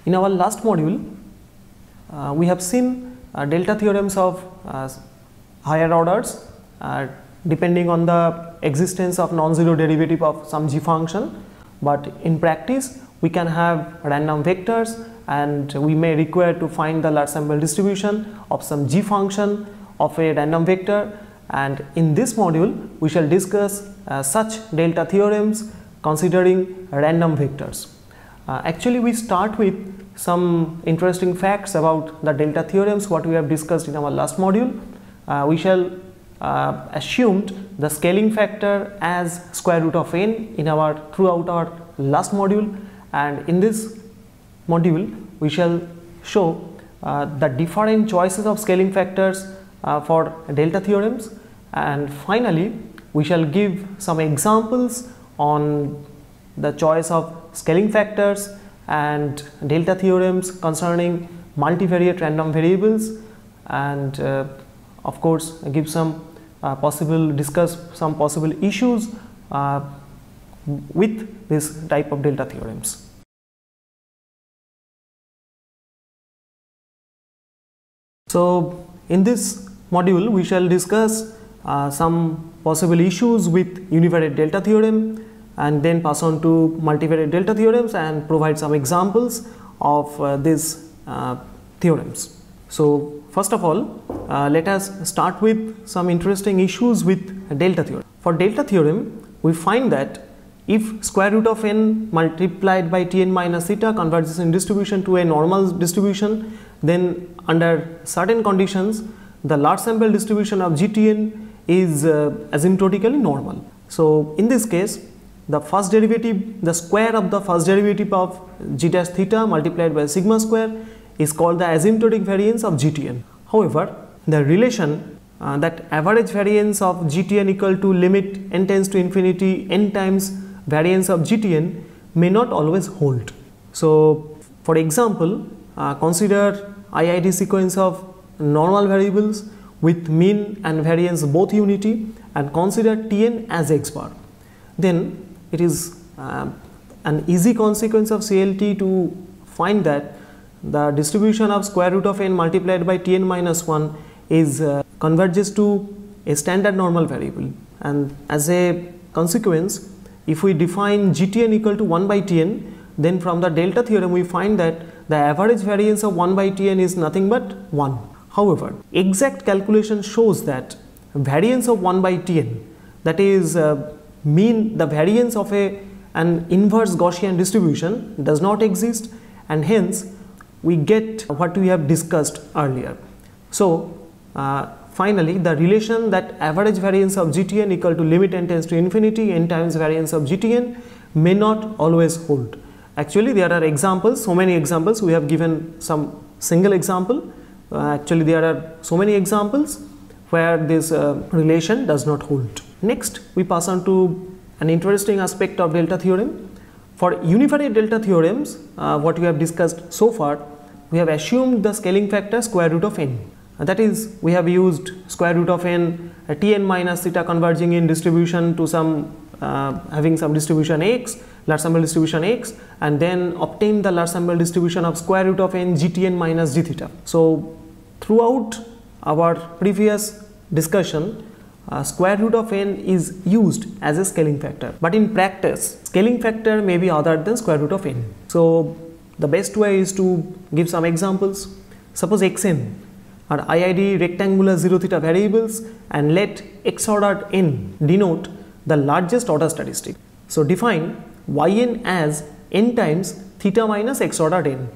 In our last module, we have seen delta theorems of higher orders depending on the existence of non-zero derivative of some g function, but in practice we can have random vectors and we may require to find the large sample distribution of some g function of a random vector, and in this module we shall discuss such delta theorems considering random vectors. Actually we start with some interesting facts about the delta theorems what we have discussed in our last module. We shall assumed the scaling factor as square root of n in throughout our last module, and in this module we shall show the different choices of scaling factors for delta theorems, and finally we shall give some examples on the choice of scaling factors and delta theorems concerning multivariate random variables, and of course give some discuss some possible issues with this type of delta theorems. So in this module we shall discuss some possible issues with univariate delta theorem, and then pass on to multivariate delta theorems and provide some examples of these theorems. So first of all, let us start with some interesting issues with delta theorem. For delta theorem, we find that if square root of n multiplied by Tn minus theta converges in distribution to a normal distribution, then under certain conditions the large sample distribution of Gtn is asymptotically normal. So in this case, the first derivative, the square of the first derivative of g dash theta multiplied by sigma square is called the asymptotic variance of Gtn. However, the relation that average variance of Gtn equal to limit n tends to infinity n times variance of Gtn may not always hold. So for example, consider IID sequence of normal variables with mean and variance both unity, and consider Tn as x bar. Then it is an easy consequence of CLT to find that the distribution of square root of n multiplied by Tn minus 1 is converges to a standard normal variable, and as a consequence, if we define Gtn equal to 1 by Tn, then from the delta theorem we find that the average variance of 1 by Tn is nothing but 1. However, exact calculation shows that variance of 1 by Tn, that is mean the variance of an inverse Gaussian distribution, does not exist, and hence we get what we have discussed earlier. So finally, the relation that average variance of Gtn equal to limit n tends to infinity n times variance of Gtn may not always hold. Actually there are examples, so many examples, we have given some single example. Actually there are so many examples where this relation does not hold. Next we pass on to an interesting aspect of delta theorem. For univariate delta theorems, what we have discussed so far, we have assumed the scaling factor square root of n. That is, we have used square root of n Tn minus theta converging in distribution to some having some distribution x, large sample distribution x, and then obtain the large sample distribution of square root of n Gtn minus g theta. So throughout our previous discussion, square root of n is used as a scaling factor, but in practice scaling factor may be other than square root of n. So the best way is to give some examples. Suppose xn are IID rectangular 0 theta variables, and let x ordered n denote the largest order statistic. So define yn as n times theta minus x ordered n.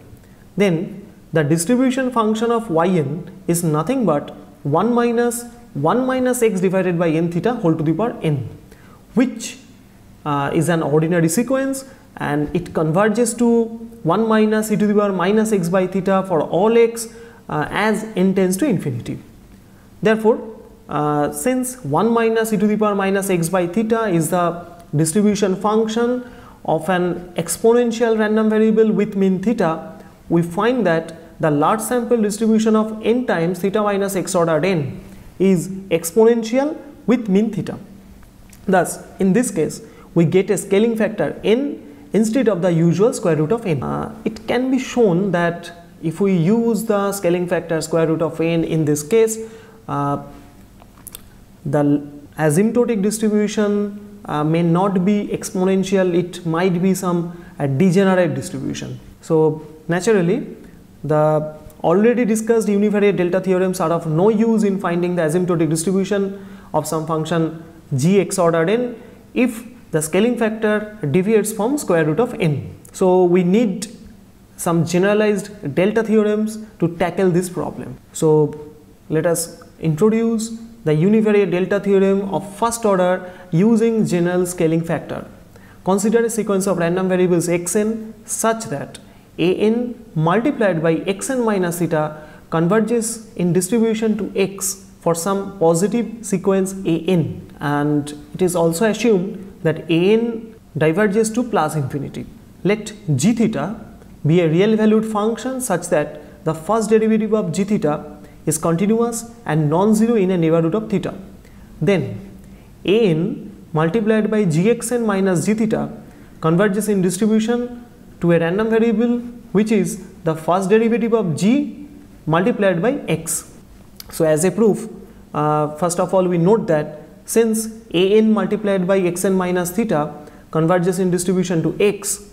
Then the distribution function of yn is nothing but 1 minus x divided by n theta whole to the power n, which is an ordinary sequence, and it converges to 1 minus e to the power minus x by theta for all x as n tends to infinity. Therefore, since 1 minus e to the power minus x by theta is the distribution function of an exponential random variable with mean theta, we find that the large sample distribution of n times theta minus x ordered n is exponential with mean theta. Thus, in this case, we get a scaling factor n instead of the usual square root of n. It can be shown that if we use the scaling factor square root of n in this case, the asymptotic distribution may not be exponential, it might be some degenerate distribution. So naturally the already discussed univariate delta theorems are of no use in finding the asymptotic distribution of some function g x ordered n if the scaling factor deviates from square root of n. So we need some generalized delta theorems to tackle this problem. So let us introduce the univariate delta theorem of first order using general scaling factor. Consider a sequence of random variables xn such that an multiplied by xn minus theta converges in distribution to x for some positive sequence an, and it is also assumed that an diverges to plus infinity. Let g theta be a real valued function such that the first derivative of g theta is continuous and non-zero in a neighborhood of theta. Then an multiplied by gxn minus g theta converges in distribution to a random variable which is the first derivative of g multiplied by x. So as a proof, first of all we note that since an multiplied by xn minus theta converges in distribution to x,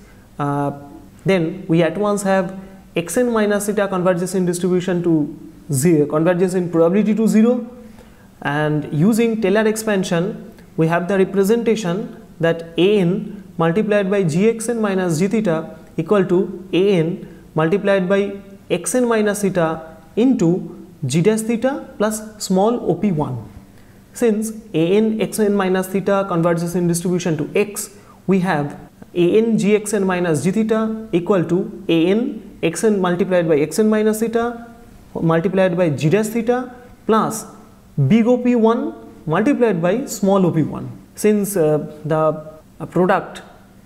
then we at once have xn minus theta converges in distribution to 0, converges in probability to 0, and using Taylor expansion we have the representation that an multiplied by gxn minus g theta equal to an multiplied by xn minus theta into g dash theta plus small op1. Since an xn minus theta converges in distribution to x, we have an gxn minus g theta equal to an xn multiplied by xn minus theta multiplied by g dash theta plus big op1 multiplied by small op1. Since the product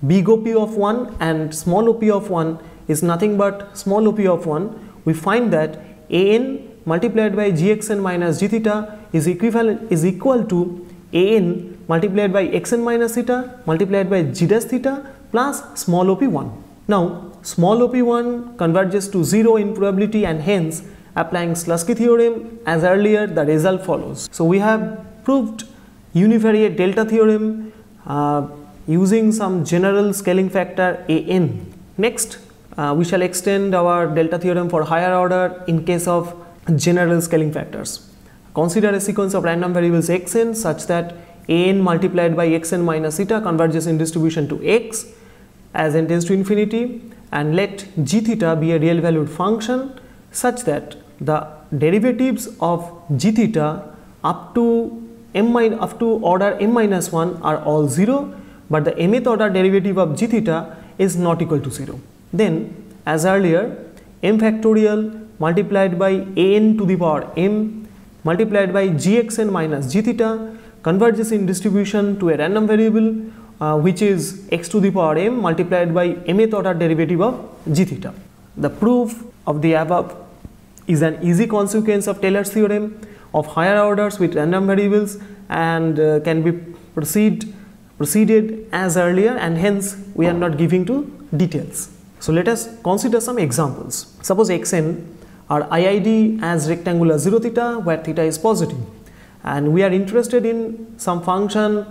big op of 1 and small op of 1 is nothing but small op of 1, we find that an multiplied by gxn minus g theta is equal to an multiplied by xn minus theta multiplied by g dash theta plus small op1. Now small op1 converges to 0 in probability, and hence applying Slutsky theorem as earlier, the result follows. So we have proved univariate delta theorem using some general scaling factor an. Next we shall extend our delta theorem for higher order in case of general scaling factors. Consider a sequence of random variables xn such that an multiplied by xn minus theta converges in distribution to x as n tends to infinity, and let g theta be a real valued function such that the derivatives of g theta up to order m minus 1 are all 0, but the mth order derivative of g theta is not equal to 0. Then as earlier, m factorial multiplied by an to the power m multiplied by gxn minus g theta converges in distribution to a random variable which is x to the power m multiplied by mth order derivative of g theta. The proof of the above is an easy consequence of Taylor's theorem of higher orders with random variables, and can be proceeded as earlier, and hence we are not giving to details. So let us consider some examples. Suppose xn are IID as rectangular 0 theta where theta is positive, and we are interested in some function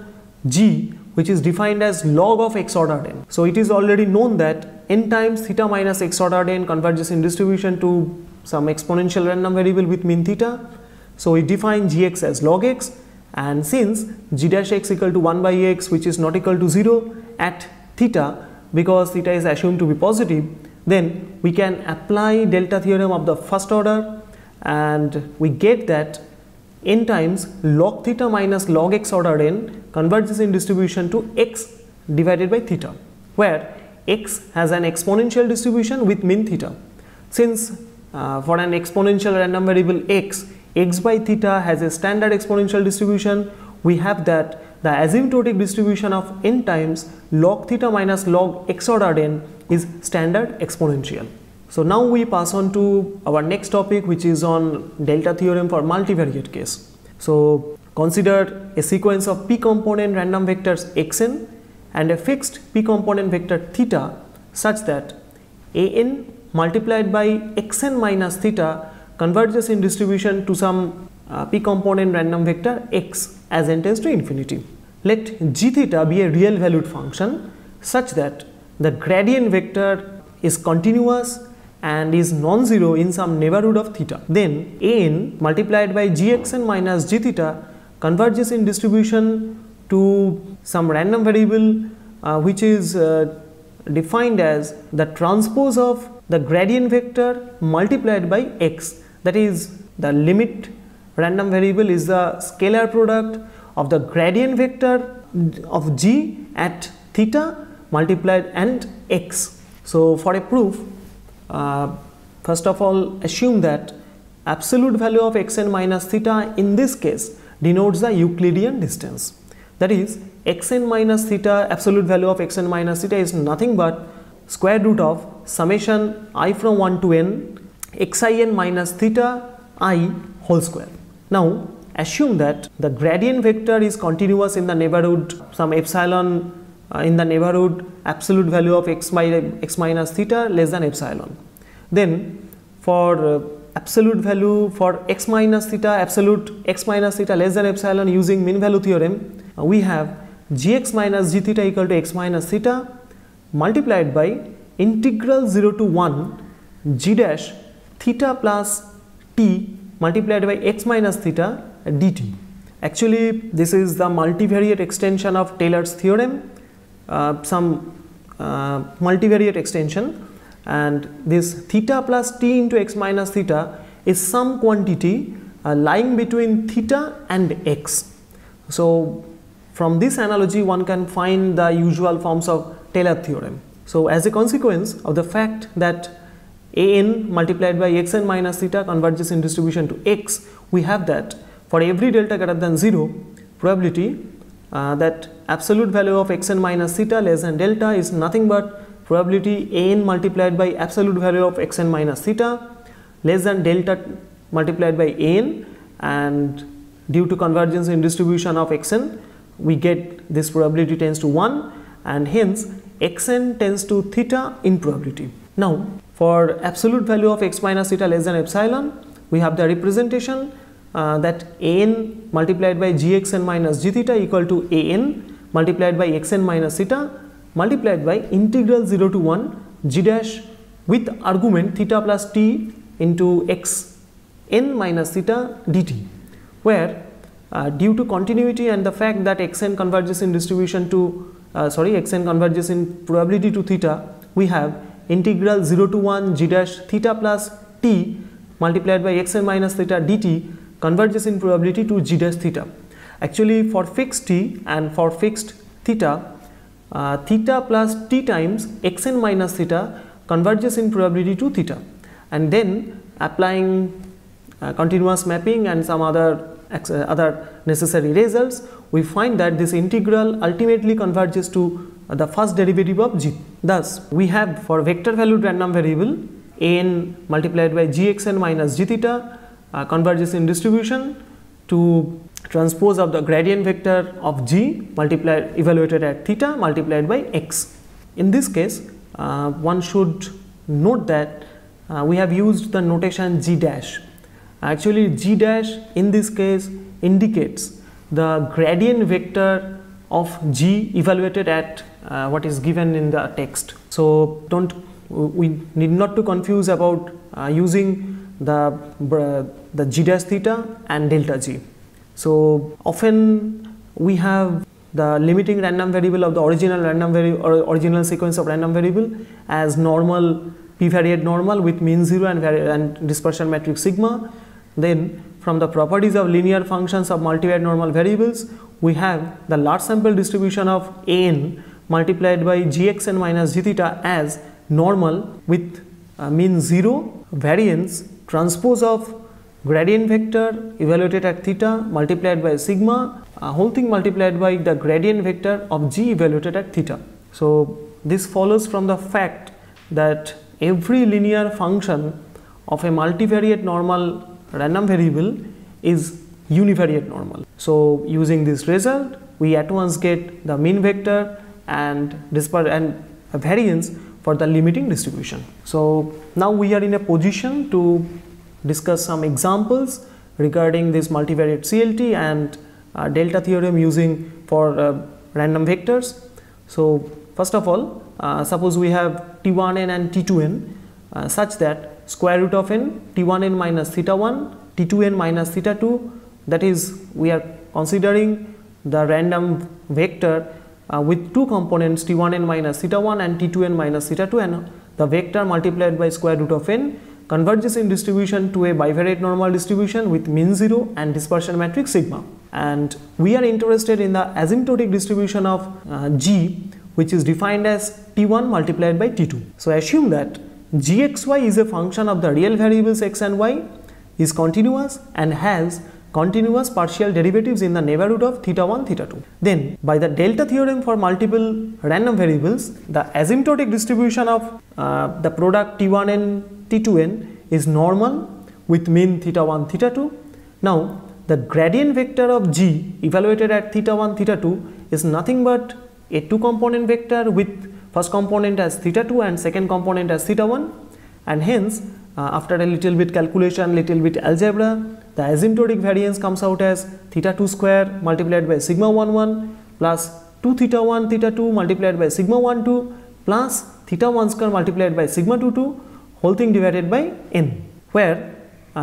g which is defined as log of x ordered n. So it is already known that n times theta minus x ordered n converges in distribution to some exponential random variable with mean theta. So we define gx as log x, and since g dash x equal to 1 by x which is not equal to 0 at theta, because theta is assumed to be positive, then we can apply delta theorem of the first order, and we get that n times log theta minus log x ordered n converges in distribution to x divided by theta, where x has an exponential distribution with mean theta. Since for an exponential random variable x by theta has a standard exponential distribution, we have that the asymptotic distribution of n times log theta minus log x ordered n is standard exponential. So now we pass on to our next topic, which is on delta theorem for multivariate case. So consider a sequence of p component random vectors xn and a fixed p component vector theta such that an multiplied by xn minus theta converges in distribution to some p component random vector x as n tends to infinity. Let g theta be a real valued function such that the gradient vector is continuous and is non-zero in some neighborhood of theta. Then an multiplied by gxn minus g theta converges in distribution to some random variable which is defined as the transpose of the gradient vector multiplied by x, that is the limit random variable is the scalar product of the gradient vector of g at theta multiplied and x. So for a proof, first of all assume that absolute value of xn minus theta in this case denotes the Euclidean distance, that is xn minus theta, absolute value of xn minus theta is nothing but square root of summation I from 1 to n xin minus theta I whole square. Now assume that the gradient vector is continuous in the neighborhood some epsilon in the neighborhood absolute value of x minus theta less than epsilon. Then for absolute value for x minus theta, absolute x minus theta less than epsilon, using mean value theorem, we have gx minus g theta equal to x minus theta multiplied by integral 0 to 1 g dash theta plus t multiplied by x minus theta dt. Actually this is the multivariate extension of Taylor's theorem, some multivariate extension, and this theta plus t into x minus theta is some quantity lying between theta and x. So from this analogy one can find the usual forms of Taylor theorem. So as a consequence of the fact that an multiplied by xn minus theta converges in distribution to x, we have that for every delta greater than 0 probability that absolute value of xn minus theta less than delta is nothing but probability an multiplied by absolute value of xn minus theta less than delta multiplied by an, and due to convergence in distribution of xn we get this probability tends to 1, and hence xn tends to theta in probability. Now for absolute value of x minus theta less than epsilon, we have the representation that an multiplied by gxn minus g theta equal to an multiplied by xn minus theta multiplied by integral 0 to 1 g dash with argument theta plus t into x n minus theta dt, where due to continuity and the fact that xn converges in distribution to xn converges in probability to theta, we have integral 0 to 1 g dash theta plus t multiplied by xn minus theta dt converges in probability to g dash theta. Actually for fixed t and for fixed theta, theta plus t times xn minus theta converges in probability to theta, and then applying continuous mapping and some other necessary results, we find that this integral ultimately converges to the first derivative of g. Thus we have for vector valued random variable an multiplied by gxn minus g theta converges in distribution to transpose of the gradient vector of g multiplied evaluated at theta multiplied by x. In this case one should note that we have used the notation g dash. Actually g dash in this case indicates the gradient vector of g evaluated at what is given in the text. So we need not to confuse about using the g dash theta and delta g. So often we have the limiting random variable of the original random variable or original sequence of random variable as normal p-variate normal with mean 0 and dispersion matrix sigma. Then from the properties of linear functions of multivariate normal variables, we have the large sample distribution of an multiplied by gxn minus g theta as normal with mean 0, variance, transpose of gradient vector evaluated at theta multiplied by sigma, whole thing multiplied by the gradient vector of g evaluated at theta. So this follows from the fact that every linear function of a multivariate normal random variable is univariate normal. So using this result we at once get the mean vector and a variance for the limiting distribution. So now we are in a position to discuss some examples regarding this multivariate CLT and delta theorem using for random vectors. So first of all, suppose we have T1n and T2n such that square root of n T1n minus theta 1 T2n minus theta 2, that is, we are considering the random vector with two components T1n minus theta 1 and T2n minus theta 2, and the vector multiplied by square root of n converges in distribution to a bivariate normal distribution with mean 0 and dispersion matrix sigma. And we are interested in the asymptotic distribution of G, which is defined as T1 multiplied by T2. So assume that Gxy is a function of the real variables x and y, is continuous and has continuous partial derivatives in the neighborhood of theta 1, theta 2. Then by the delta theorem for multiple random variables, the asymptotic distribution of the product T1n, T2n is normal with mean theta 1, theta 2. Now the gradient vector of G evaluated at theta 1, theta 2 is nothing but a two component vector with first component as theta 2 and second component as theta 1, and hence after a little bit calculation, little bit algebra, the asymptotic variance comes out as theta 2 square multiplied by sigma 1 1 plus 2 theta 1 theta 2 multiplied by sigma 1 2 plus theta 1 square multiplied by sigma 2 2 whole thing divided by n, where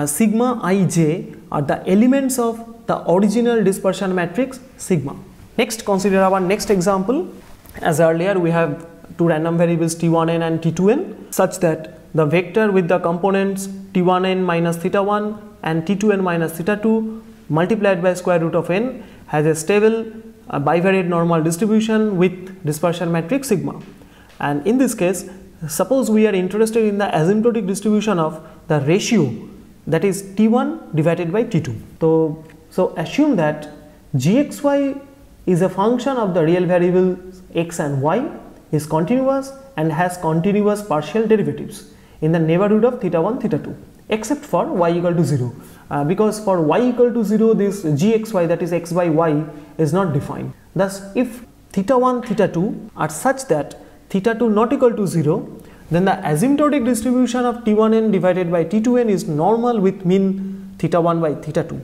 sigma ij are the elements of the original dispersion matrix sigma. Next, consider our next example. As earlier, we have two random variables T1n and T2n such that the vector with the components T1n minus theta 1 and T2n minus theta 2 multiplied by square root of n has a stable bivariate normal distribution with dispersion matrix sigma. And in this case, suppose we are interested in the asymptotic distribution of the ratio, that is T1 divided by T2. So assume that Gxy is a function of the real variables x and y, is continuous and has continuous partial derivatives in the neighborhood of theta 1, theta 2, except for y equal to 0, because for y equal to 0 this Gxy, that is x by y, is not defined. Thus if theta 1, theta 2 are such that theta 2 not equal to 0, then the asymptotic distribution of T1n divided by T2n is normal with mean theta 1 by theta 2.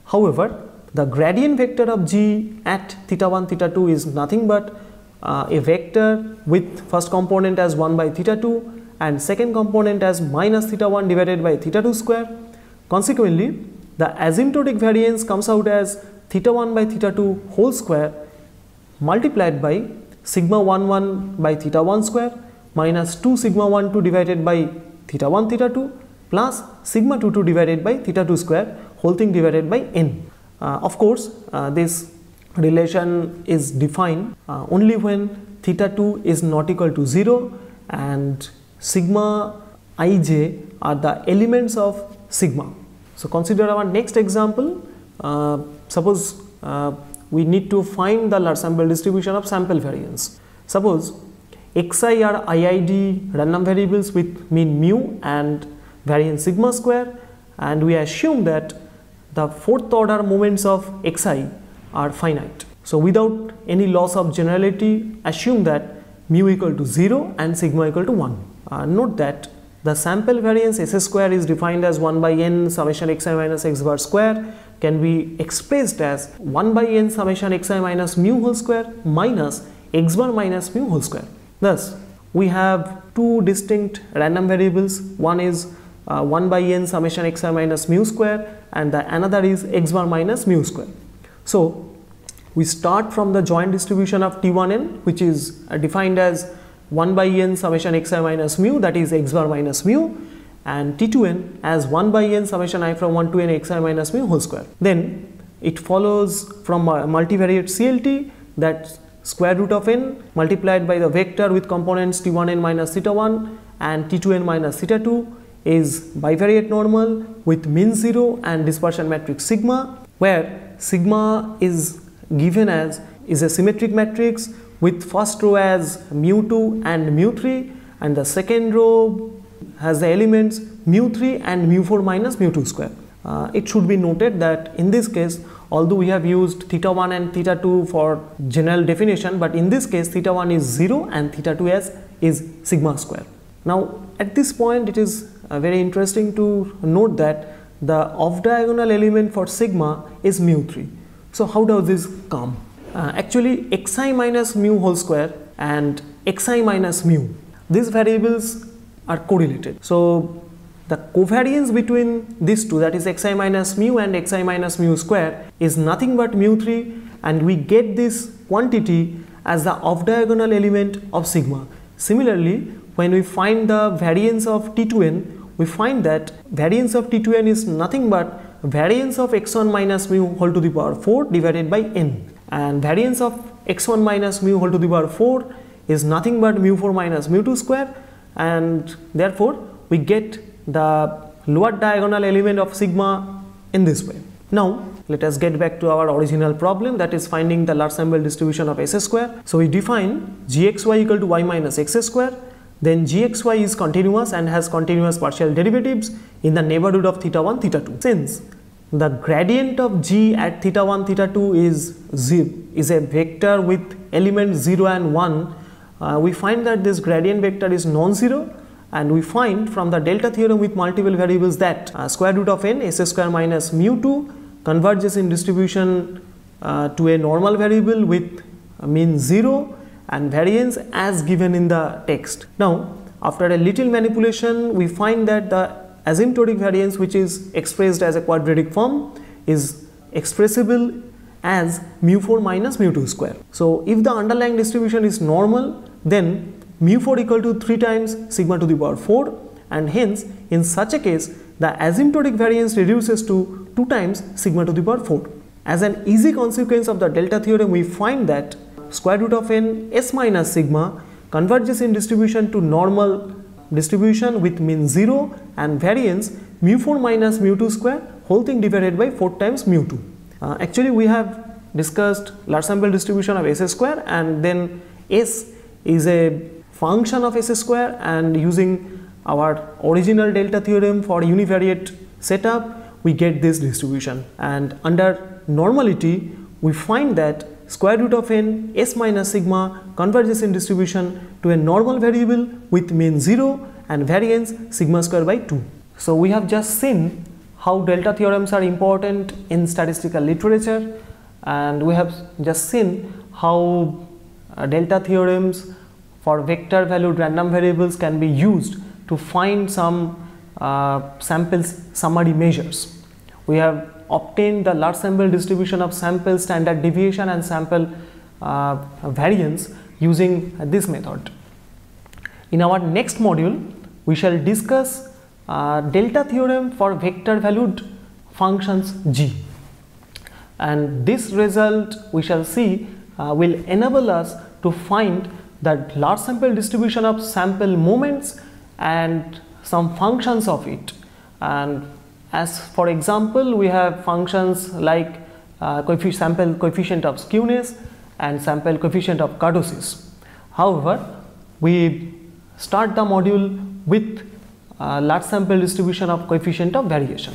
However, the gradient vector of G at theta 1, theta 2 is nothing but a vector with first component as 1 by theta 2 and second component as minus theta 1 divided by theta 2 square. Consequently, the asymptotic variance comes out as theta 1 by theta 2 whole square multiplied by sigma 1 1 by theta 1 square minus 2 sigma 1 2 divided by theta 1 theta 2 plus sigma 2 2 divided by theta 2 square whole thing divided by n. Of course, this relation is defined only when theta 2 is not equal to 0 and sigma ij are the elements of sigma. So consider our next example. Suppose we need to find the large sample distribution of sample variance. Suppose xi are IID random variables with mean mu and variance sigma square, and we assume that the fourth order moments of xi are finite. So without any loss of generality, assume that mu equal to 0 and sigma equal to 1. Note that the sample variance s square is defined as 1 by n summation xi minus x bar square, can be expressed as 1 by n summation xi minus mu whole square minus x bar minus mu whole square. Thus, we have two distinct random variables. One is 1 by n summation xi minus mu square and the another is x bar minus mu square. So we start from the joint distribution of T1n, which is defined as 1 by n summation xi minus mu, that is x bar minus mu, and T2n as 1 by n summation I from 1 to n xi minus mu whole square. Then it follows from multivariate CLT that square root of n multiplied by the vector with components T1n minus theta 1 and T2n minus theta 2 is bivariate normal with mean 0 and dispersion matrix sigma, where sigma is given as is a symmetric matrix with first row as mu2 and mu3 and the second row has the elements mu3 and mu4 minus mu2 square. It should be noted that in this case although we have used theta 1 and theta 2 for general definition, but in this case theta 1 is 0 and theta 2 is sigma square. Now at this point it is very interesting to note that the off diagonal element for sigma is mu3. So how does this come? Actually xi minus mu whole square and xi minus mu, these variables are correlated. So the covariance between these two, that is xi minus mu and xi minus mu square, is nothing but mu3, and we get this quantity as the off diagonal element of sigma. Similarly, when we find the variance of T2n, we find that variance of T2n is nothing but variance of x1 minus mu whole to the power 4 divided by n, and variance of x1 minus mu whole to the power 4 is nothing but mu4 minus mu2 square, and therefore we get the lower diagonal element of sigma in this way. Now let us get back to our original problem, that is finding the large sample distribution of s square. So we define gxy equal to y minus x square, then gxy is continuous and has continuous partial derivatives in the neighborhood of theta 1 theta 2. Since the gradient of g at theta 1 theta 2 is a vector with elements 0 and 1, we find that this gradient vector is non-zero, and we find from the delta theorem with multiple variables that square root of n s square minus mu2 converges in distribution to a normal variable with mean 0 and variance as given in the text. Now after a little manipulation, we find that the asymptotic variance, which is expressed as a quadratic form, is expressible as mu4 minus mu2 square. So if the underlying distribution is normal, then mu4 equal to 3 times sigma to the power 4, and hence in such a case the asymptotic variance reduces to 2 times sigma to the power 4. As an easy consequence of the delta theorem, we find that square root of n s minus sigma converges in distribution to normal distribution with mean 0 and variance mu4 minus mu2 square whole thing divided by 4 times mu2. Actually we have discussed large sample distribution of s square, and then s is a function of s square, and using our original delta theorem for univariate setup we get this distribution, and under normality we find that square root of n s minus sigma converges in distribution to a normal variable with mean 0 and variance sigma square by 2. So we have just seen how delta theorems are important in statistical literature, and we have just seen how delta theorems for vector valued random variables can be used to find some sample summary measures. We have obtained the large sample distribution of sample standard deviation and sample variance using this method. In our next module, we shall discuss delta theorem for vector valued functions g, and this result we shall see will enable us to find the large sample distribution of sample moments and some functions of it. And as for example, we have functions like sample coefficient of skewness and sample coefficient of kurtosis. However, we start the module with large sample distribution of coefficient of variation.